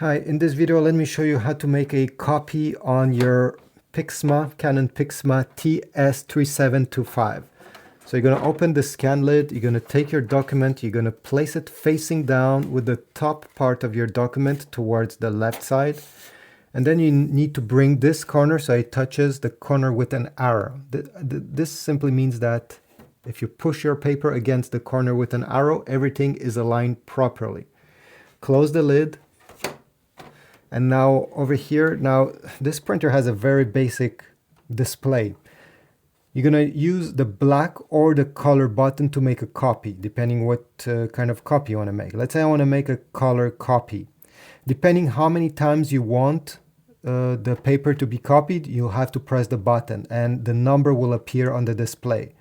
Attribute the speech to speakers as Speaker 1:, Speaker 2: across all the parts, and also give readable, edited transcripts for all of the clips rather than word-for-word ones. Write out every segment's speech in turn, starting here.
Speaker 1: Hi, in this video let me show you how to make a copy on your Canon Pixma TS 3725. So you're going to open the scan lid, you're going to take your document, you're going to place it facing down with the top part of your document towards the left side. And then you need to bring this corner so it touches the corner with an arrow. This simply means that if you push your paper against the corner with an arrow, everything is aligned properly. Close the lid. And now over here, now this printer has a very basic display. You're going to use the black or the color button to make a copy, depending what kind of copy you want to make. Let's say I want to make a color copy. Depending how many times you want the paper to be copied, you'll have to press the button and the number will appear on the display.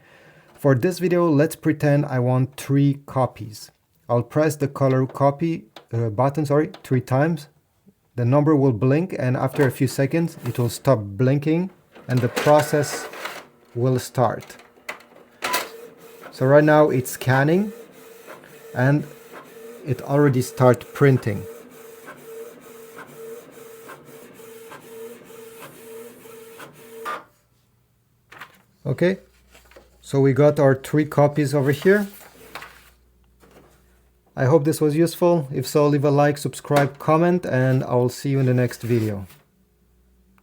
Speaker 1: For this video, let's pretend I want 3 copies. I'll press the color copy button 3 times. The number will blink, and after a few seconds it will stop blinking and the process will start. So right now it's scanning and it already starts printing. Okay, so we got our 3 copies over here. I hope this was useful. If so, leave a like, subscribe, comment, and I will see you in the next video.